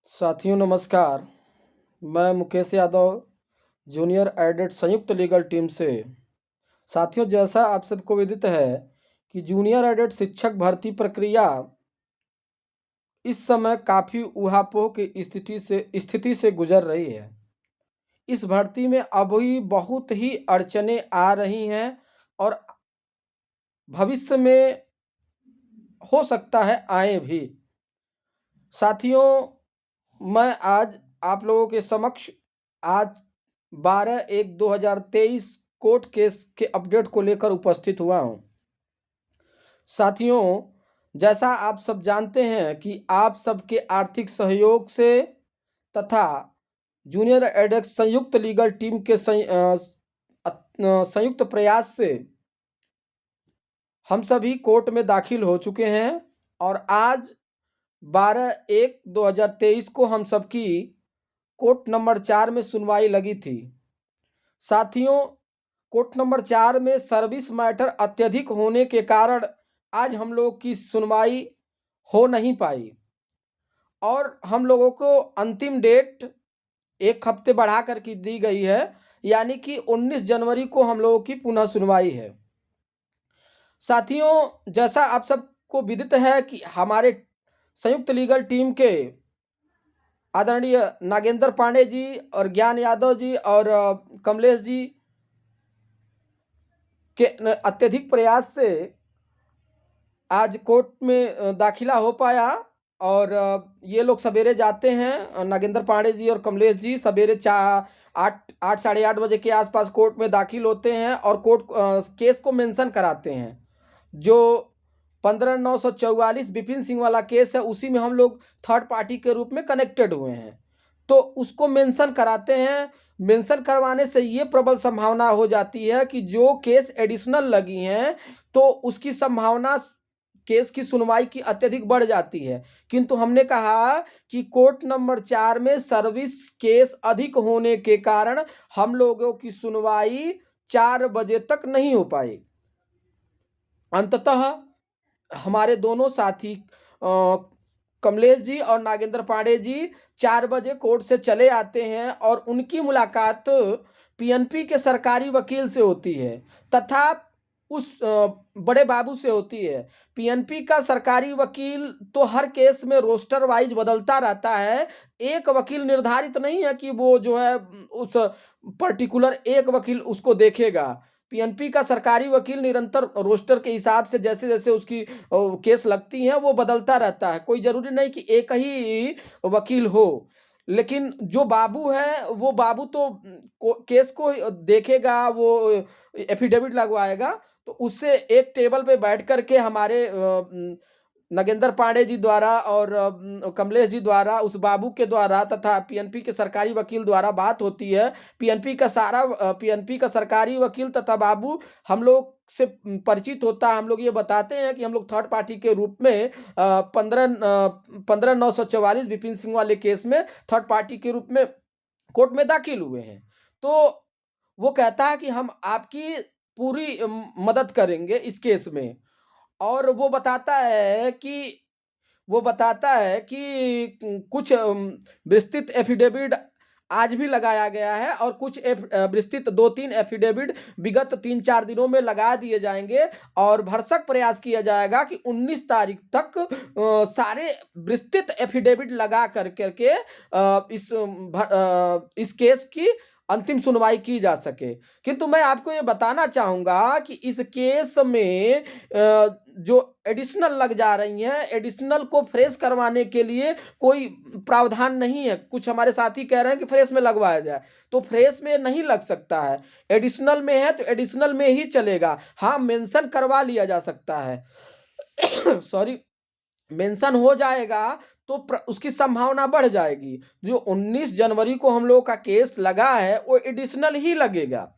साथियों नमस्कार। मैं मुकेश यादव जूनियर एडेड संयुक्त लीगल टीम से। साथियों, जैसा आप सबको विदित है कि जूनियर एडेड शिक्षक भर्ती प्रक्रिया इस समय काफ़ी ऊहापोह की स्थिति से गुजर रही है। इस भर्ती में अभी बहुत ही अड़चनें आ रही हैं और भविष्य में हो सकता है आए भी। साथियों, मैं आज आप लोगों के समक्ष आज 12/1/2023 कोर्ट केस के अपडेट को लेकर उपस्थित हुआ हूं। साथियों, जैसा आप सब जानते हैं कि आप सबके आर्थिक सहयोग से तथा जूनियर एडेड संयुक्त लीगल टीम के संयुक्त प्रयास से हम सभी कोर्ट में दाखिल हो चुके हैं और आज 12/1/2023 को हम सबकी कोर्ट नंबर 4 में सुनवाई लगी थी। साथियों, कोर्ट नंबर 4 में सर्विस मैटर अत्यधिक होने के कारण आज हम लोग की सुनवाई हो नहीं पाई और हम लोगों को अंतिम डेट एक हफ्ते बढ़ा कर की दी गई है, यानी कि 19 जनवरी को हम लोगों की पुनः सुनवाई है। साथियों, जैसा आप सबको विदित है कि हमारे संयुक्त लीगल टीम के आदरणीय नागेंद्र पांडे जी और ज्ञान यादव जी और कमलेश जी के अत्यधिक प्रयास से आज कोर्ट में दाखिला हो पाया और ये लोग सवेरे जाते हैं। नागेंद्र पांडे जी और कमलेश जी सवेरे 8 साढ़े 8 बजे के आसपास कोर्ट में दाखिल होते हैं और कोर्ट केस को मेंशन कराते हैं। जो 15/9/44 विपिन सिंह वाला केस है, उसी में हम लोग थर्ड पार्टी के रूप में कनेक्टेड हुए हैं, तो उसको मेंशन कराते हैं। मेंशन करवाने से ये प्रबल संभावना हो जाती है कि जो केस एडिशनल लगी हैं तो उसकी संभावना केस की सुनवाई की अत्यधिक बढ़ जाती है। किंतु हमने कहा कि कोर्ट नंबर 4 में सर्विस केस अधिक होने के कारण हम लोगों की सुनवाई 4 बजे तक नहीं हो पाई। अंततः हमारे दोनों साथी कमलेश जी और नागेंद्र पांडे जी 4 बजे कोर्ट से चले आते हैं और उनकी मुलाकात पीएनपी के सरकारी वकील से होती है तथा उस बड़े बाबू से होती है। पीएनपी का सरकारी वकील तो हर केस में रोस्टर वाइज बदलता रहता है। एक वकील निर्धारित नहीं है कि वो जो है उस पर्टिकुलर एक वकील उसको देखेगा। पीएनपी का सरकारी वकील निरंतर रोस्टर के हिसाब से जैसे जैसे उसकी केस लगती हैं वो बदलता रहता है। कोई जरूरी नहीं कि एक ही वकील हो, लेकिन जो बाबू है वो बाबू तो केस को देखेगा, वो एफिडेविट लगवाएगा। तो उससे एक टेबल पे बैठ करके हमारे नगेंद्र पांडे जी द्वारा और कमलेश जी द्वारा उस बाबू के द्वारा तथा पीएनपी के सरकारी वकील द्वारा बात होती है। पीएनपी का सरकारी वकील तथा बाबू हम लोग से परिचित होता है। हम लोग ये बताते हैं कि हम लोग थर्ड पार्टी के रूप में 15/9/44 विपिन सिंह वाले केस में थर्ड पार्टी के रूप में कोर्ट में दाखिल हुए हैं। तो वो कहता है कि हम आपकी पूरी मदद करेंगे इस केस में, और वो बताता है कि कुछ विस्तृत एफिडेविट आज भी लगाया गया है और कुछ विस्तृत 2-3 एफिडेविट विगत 3-4 दिनों में लगा दिए जाएंगे और भरसक प्रयास किया जाएगा कि 19 तारीख तक सारे विस्तृत एफिडेविट लगा करके इस केस की अंतिम सुनवाई की जा सके। किंतु मैं आपको ये बताना चाहूंगा कि इस केस में जो एडिशनल लग जा रही हैं, एडिशनल को फ्रेश करवाने के लिए कोई प्रावधान नहीं है। कुछ हमारे साथी कह रहे हैं कि फ्रेश में लगवाया जाए, तो फ्रेश में नहीं लग सकता है। एडिशनल में है तो एडिशनल में ही चलेगा। हाँ, मेंशन करवा लिया जा सकता है सॉरी, मेंशन हो जाएगा तो उसकी संभावना बढ़ जाएगी। जो 19 जनवरी को हम लोगों का केस लगा है वो एडिशनल ही लगेगा।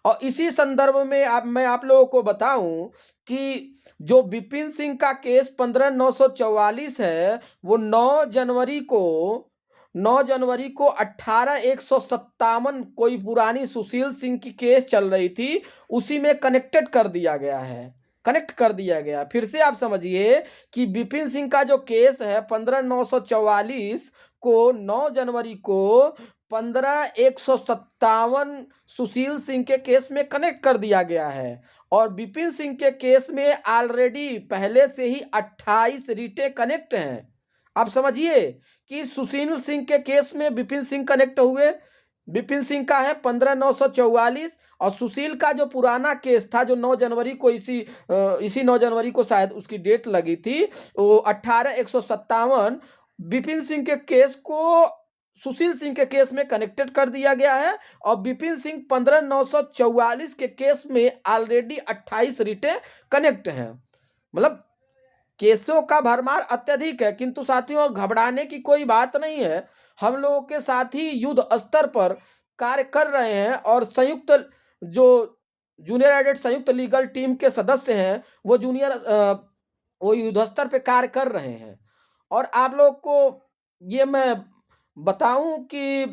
और इसी संदर्भ में मैं आप लोगों को बताऊं कि जो विपिन सिंह का केस 15/9/44 है वो 9 जनवरी को 18/157 कोई पुरानी सुशील सिंह की केस चल रही थी, उसी में कनेक्टेड कर दिया गया है। कनेक्ट कर दिया गया। फिर से आप समझिए कि विपिन सिंह का जो केस है 15,944 को 9 जनवरी को 15,157 सुशील सिंह के केस में कनेक्ट कर दिया गया है और विपिन सिंह के केस में ऑलरेडी पहले से ही 28 रीटें कनेक्ट हैं। आप समझिए कि सुशील सिंह के केस में विपिन सिंह कनेक्ट हुए, विपिन सिंह का है 15,944 और सुशील का जो पुराना केस था जो 9 जनवरी को इसी 9 जनवरी को शायद उसकी डेट लगी थी, वो 18,157 विपिन सिंह के केस को सुशील सिंह के केस में कनेक्टेड कर दिया गया है और विपिन सिंह 15,944 के केस में ऑलरेडी 28 रीटें कनेक्ट हैं। मतलब केसों का भरमार अत्यधिक है, किंतु साथियों घबराने की कोई बात नहीं है। हम लोगों के साथी युद्ध स्तर पर कार्य कर रहे हैं और संयुक्त जो जूनियर एडेड संयुक्त लीगल टीम के सदस्य हैं वो युद्ध स्तर पे कार्य कर रहे हैं। और आप लोग को ये मैं बताऊं कि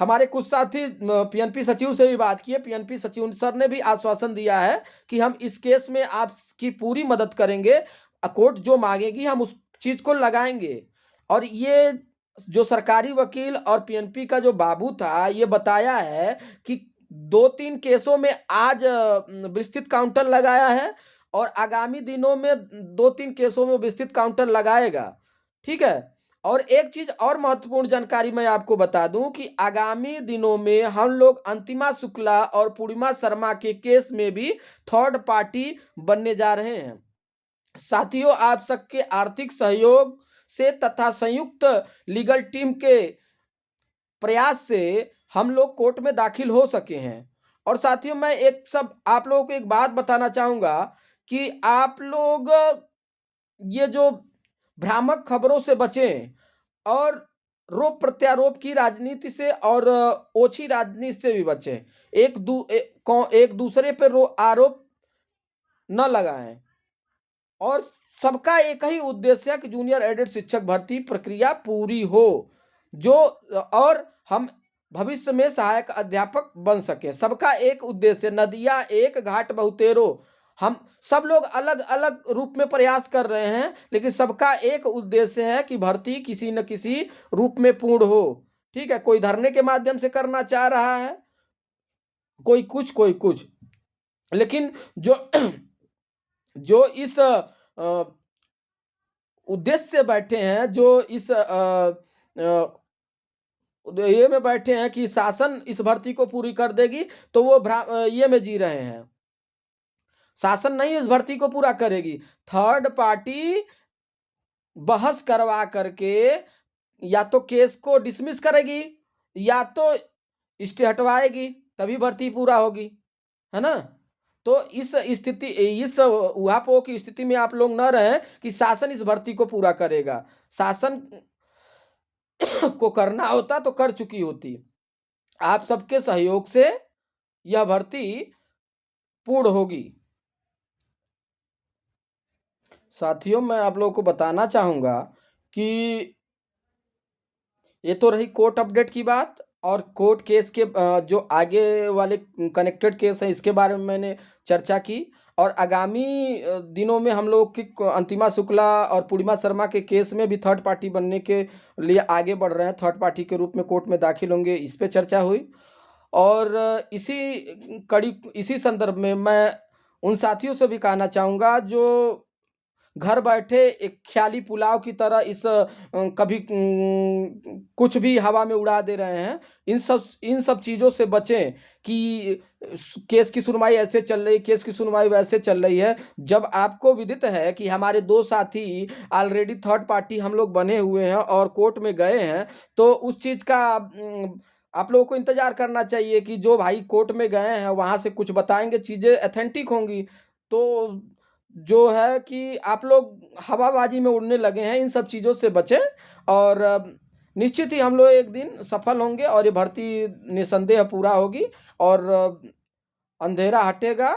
हमारे कुछ साथी पीएनपी सचिव से भी बात किए, पीएनपी सचिव सर ने भी आश्वासन दिया है कि हम इस केस में आपकी पूरी मदद करेंगे, कोर्ट जो मांगेगी हम उस चीज को लगाएंगे। और ये जो सरकारी वकील और पीएनपी का जो बाबू था ये बताया है कि 2-3 केसों में आज विस्तृत काउंटर लगाया है और आगामी दिनों में 2-3 केसों में विस्तृत काउंटर लगाएगा। ठीक है। और एक चीज और महत्वपूर्ण जानकारी मैं आपको बता दूं कि आगामी दिनों में हम लोग अंतिमा शुक्ला और पूर्णिमा शर्मा के केस में भी थर्ड पार्टी बनने जा रहे हैं। साथियों आप सबके आर्थिक सहयोग से तथा संयुक्त लीगल टीम के प्रयास से हम लोग कोर्ट में दाखिल हो सके हैं। और साथियों मैं आप लोगों को एक बात बताना चाहूंगा कि आप लोग ये जो भ्रामक खबरों से बचें और रोप प्रत्यारोप की राजनीति से और ओछी राजनीति से भी बचें। एक दूसरे पर आरोप न लगाएं और सबका एक ही उद्देश्य है कि जूनियर एडेड शिक्षक भर्ती प्रक्रिया पूरी हो और हम भविष्य में सहायक अध्यापक बन सके। सबका एक उद्देश्य, नदिया एक घाट बहुतेरो। हम सब लोग अलग अलग रूप में प्रयास कर रहे हैं लेकिन सबका एक उद्देश्य है कि भर्ती किसी न किसी रूप में पूर्ण हो। ठीक है, कोई धरने के माध्यम से करना चाह रहा है, कोई कुछ, लेकिन जो जो इस उद्देश्य से बैठे हैं, जो इस ये में बैठे हैं कि शासन इस भर्ती को पूरी कर देगी, तो वो ये में जी रहे हैं। शासन नहीं इस भर्ती को पूरा करेगी, थर्ड पार्टी बहस करवा करके या तो केस को डिसमिस करेगी या तो स्टे हटवाएगी, तभी भर्ती पूरा होगी, है ना। तो इस उहापोह की स्थिति में आप लोग न रहें कि शासन इस भर्ती को पूरा करेगा। शासन को करना होता तो कर चुकी होती। आप सबके सहयोग से यह भर्ती पूर्ण होगी। साथियों मैं आप लोगों को बताना चाहूंगा कि ये तो रही कोर्ट अपडेट की बात और कोर्ट केस के जो आगे वाले कनेक्टेड केस हैं इसके बारे में मैंने चर्चा की। और आगामी दिनों में हम लोग की अंतिमा शुक्ला और पूर्णिमा शर्मा के केस में भी थर्ड पार्टी बनने के लिए आगे बढ़ रहे हैं, थर्ड पार्टी के रूप में कोर्ट में दाखिल होंगे, इस पे चर्चा हुई। और इसी संदर्भ में मैं उन साथियों से भी कहना चाहूँगा जो घर बैठे एक ख्याली पुलाव की तरह कभी कुछ भी हवा में उड़ा दे रहे हैं। इन सब चीज़ों से बचें कि केस की सुनवाई ऐसे चल रही, केस की सुनवाई वैसे चल रही है। जब आपको विदित है कि हमारे 2 साथी ऑलरेडी थर्ड पार्टी हम लोग बने हुए हैं और कोर्ट में गए हैं, तो उस चीज़ का आप लोगों को इंतजार करना चाहिए कि जो भाई कोर्ट में गए हैं वहाँ से कुछ बताएंगे, चीज़ें ऑथेंटिक होंगी। तो जो है कि आप लोग हवाबाजी में उड़ने लगे हैं, इन सब चीज़ों से बचें और निश्चित ही हम लोग एक दिन सफल होंगे और ये भर्ती निसंदेह पूरा होगी और अंधेरा हटेगा,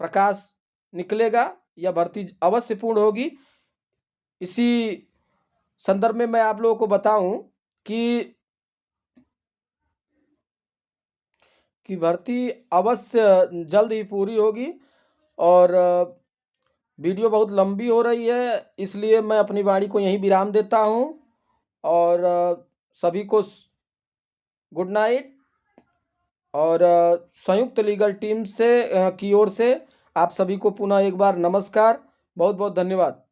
प्रकाश निकलेगा, यह भर्ती अवश्य पूर्ण होगी। इसी संदर्भ में मैं आप लोगों को बताऊं कि भर्ती अवश्य जल्द ही पूरी होगी और वीडियो बहुत लंबी हो रही है, इसलिए मैं अपनी वाणी को यहीं विराम देता हूँ और सभी को गुड नाइट। और संयुक्त लीगल टीम से की ओर से आप सभी को पुनः एक बार नमस्कार। बहुत बहुत धन्यवाद।